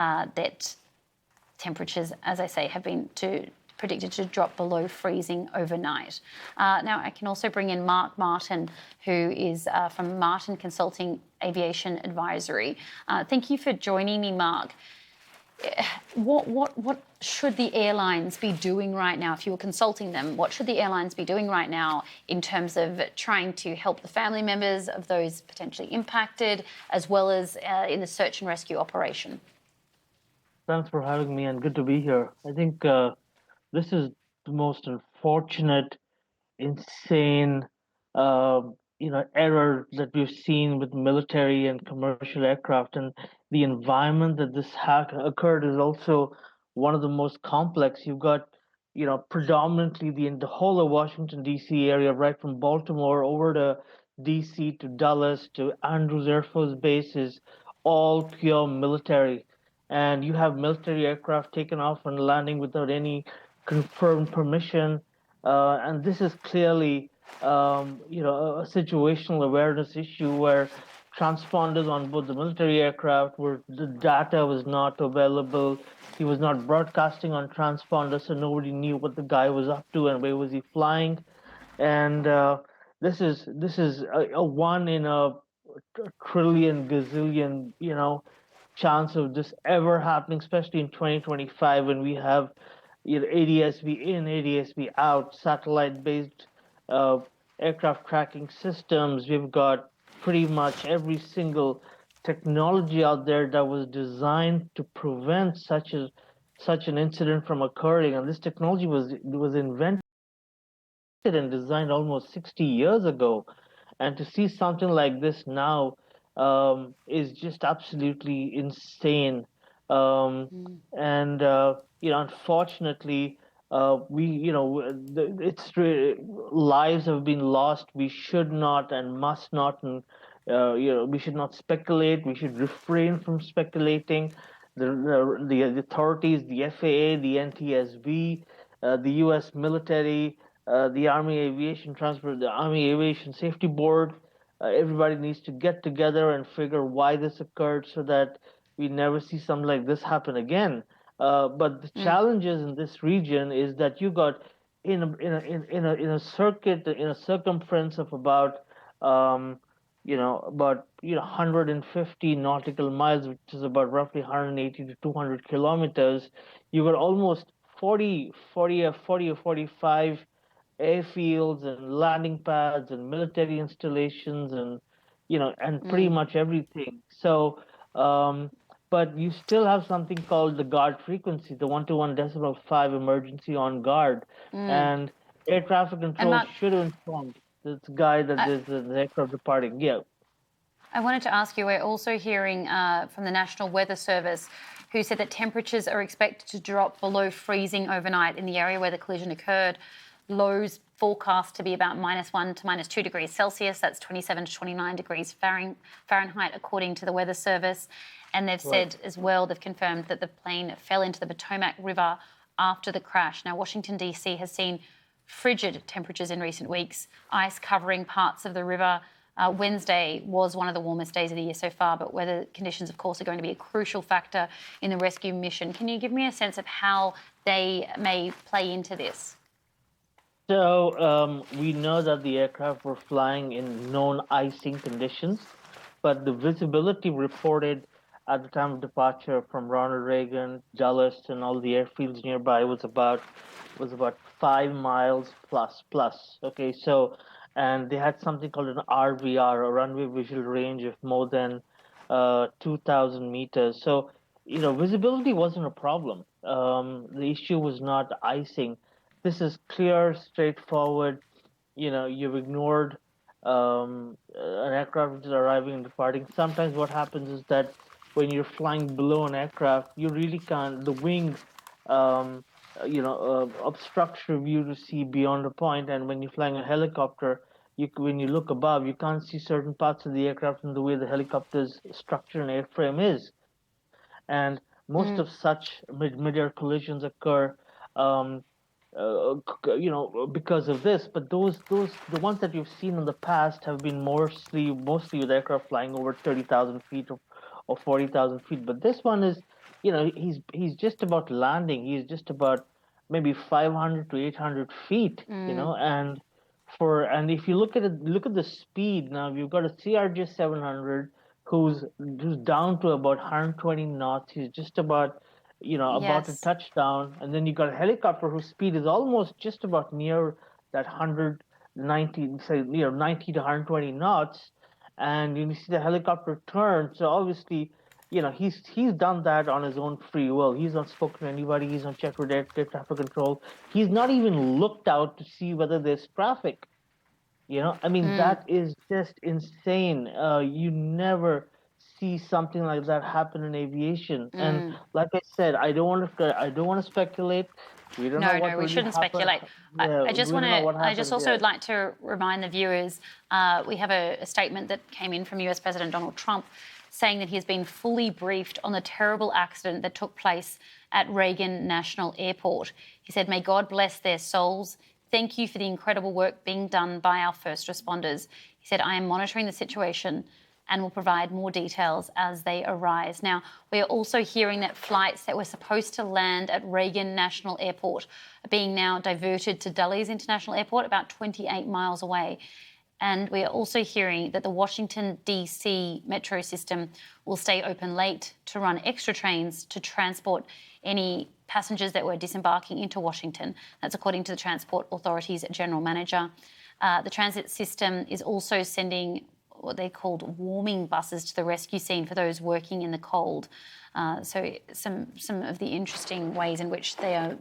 that temperatures, as I say, have been predicted to drop below freezing overnight. Now, I can also bring in Mark Martin, who is from Martin Consulting Aviation Advisory. Thank you for joining me, Mark. What should the airlines be doing right now? If you were consulting them, what should the airlines be doing right now in terms of trying to help the family members of those potentially impacted, as well as in the search and rescue operation? Thanks for having me, and good to be here. I think this is the most unfortunate, insane, uh, error that we've seen with military and commercial aircraft, and the environment that this hack occurred is also one of the most complex. You've got, predominantly the whole of Washington D.C. area, right from Baltimore over to D.C. to Dulles to Andrews Air Force Base, is all pure military, and you have military aircraft taken off and landing without any confirmed permission. And this is clearly, a situational awareness issue where transponders on both the military aircraft where the data was not available. He was not broadcasting on transponder, so nobody knew what the guy was up to and where was he flying. And this is a one in a trillion gazillion, chance of this ever happening, especially in 2025 when we have, ADS-B in, ADS-B out, satellite-based uh, aircraft tracking systems. We've got pretty much every single technology out there that was designed to prevent such an incident from occurring. And this technology was invented and designed almost 60 years ago. And to see something like this now is just absolutely insane. And unfortunately, lives have been lost. We should not and must not, and we should not speculate. We should refrain from speculating. The authorities, the FAA, the NTSB, the U.S. military, the Army Aviation Transport, the Army Aviation Safety Board. Everybody needs to get together and figure why this occurred so that we never see something like this happen again. But the challenges in this region is that you got in a circuit in a circumference of about 150 nautical miles, which is about roughly 180 to 200 kilometers. You got almost 40 or 45 airfields and landing pads and military installations and pretty much everything. So, but you still have something called the guard frequency, the 121.5 emergency on guard, and air traffic control Mark, should have informed this guy that there's an aircraft departing. Yeah. I wanted to ask you, we're also hearing from the National Weather Service, who said that temperatures are expected to drop below freezing overnight in the area where the collision occurred. Lows forecast to be about -1 to -2 degrees Celsius. That's 27 to 29 degrees Fahrenheit, according to the Weather Service. And they've said as well, they've confirmed that the plane fell into the Potomac River after the crash. Now, Washington, D.C. has seen frigid temperatures in recent weeks, ice covering parts of the river. Wednesday was one of the warmest days of the year so far, but weather conditions, of course, are going to be a crucial factor in the rescue mission. Can you give me a sense of how they may play into this? So we know that the aircraft were flying in known icing conditions, but the visibility reported at the time of departure from Ronald Reagan, Dulles, and all the airfields nearby was about 5 miles plus. Okay, so and they had something called an RVR, a runway visual range of more than 2,000 meters. So visibility wasn't a problem. The issue was not icing. This is clear, straightforward. You've ignored an aircraft which is arriving and departing. Sometimes what happens is that when you're flying below an aircraft, you really can't, the wing, obstructs your view to see beyond a point. And when you're flying a helicopter, when you look above, you can't see certain parts of the aircraft in the way the helicopter's structure and airframe is. And most of such mid-air collisions occur because of this. But the ones that you've seen in the past have been mostly with aircraft flying over 30,000 feet or 40,000 feet. But this one is he's just about landing. He's just about maybe 500 to 800 feet, and if you look at the speed now, you've got a CRJ 700 who's down to about 120 knots. He's just about to Yes. touch down, and then you got a helicopter whose speed is almost just about near that 190, say, 90 to 120 knots, and you see the helicopter turn. So obviously, he's done that on his own free will. He's not spoken to anybody. He's not checked with air traffic control. He's not even looked out to see whether there's traffic. I mean, that is just insane. You never see something like that happen in aviation. And like I said, I don't want to speculate. We don't know No, what no, we really shouldn't happened. speculate. Yeah, I just we want don't know to. what I just happened. also Yeah. would like to remind the viewers. We have a statement that came in from US President Donald Trump, saying that he has been fully briefed on the terrible accident that took place at Reagan National Airport. He said, "May God bless their souls. Thank you for the incredible work being done by our first responders." He said, "I am monitoring the situation and will provide more details as they arise." Now, we are also hearing that flights that were supposed to land at Reagan National Airport are being now diverted to Dulles International Airport, about 28 miles away. And we are also hearing that the Washington, D.C. metro system will stay open late to run extra trains to transport any passengers that were disembarking into Washington. That's according to the Transport Authority's general manager. The transit system is also sending what they called warming buses to the rescue scene for those working in the cold. So some of the interesting ways in which they are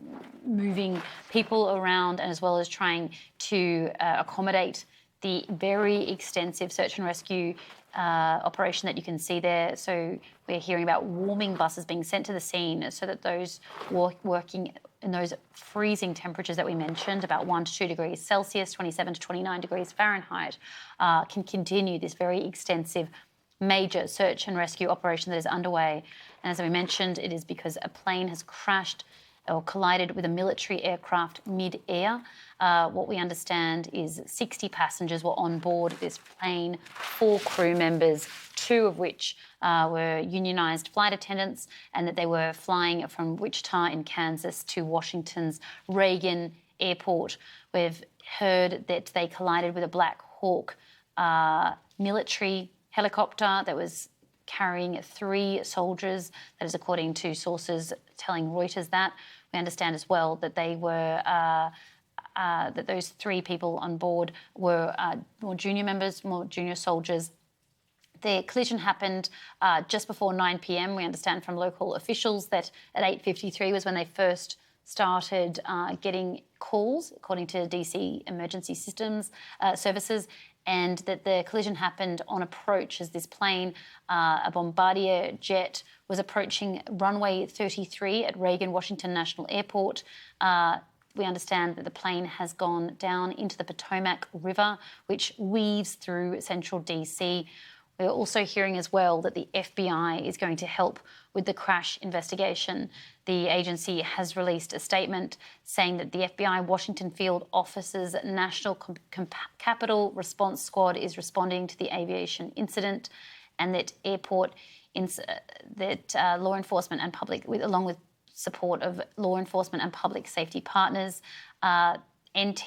moving people around, and as well as trying to accommodate the very extensive search and rescue operation that you can see there. So we're hearing about warming buses being sent to the scene so that those working in those freezing temperatures that we mentioned, about 1 to 2 degrees Celsius, 27 to 29 degrees Fahrenheit, can continue this very extensive major search and rescue operation that is underway. And as we mentioned, it is because a plane has crashed or collided with a military aircraft mid-air. What we understand is 60 passengers were on board this plane, 4 crew members, 2 of which were unionised flight attendants, and that they were flying from Wichita in Kansas to Washington's Reagan Airport. We've heard that they collided with a Black Hawk military helicopter that was carrying 3 soldiers. That is according to sources telling Reuters that. We understand as well that they were that those 3 people on board were more junior members, more junior soldiers. The collision happened just before 9 p.m. We understand from local officials that at 8:53 was when they first started getting calls, according to DC Emergency Systems Services, and that the collision happened on approach as this plane, a Bombardier jet, was approaching runway 33 at Reagan Washington National Airport. We understand that the plane has gone down into the Potomac River, which weaves through central DC. We're also hearing as well that the FBI is going to help with the crash investigation. The agency has released a statement saying that the FBI Washington Field Office's National Capital Response Squad is responding to the aviation incident, and that law enforcement and public, along with support of law enforcement and public safety partners, NT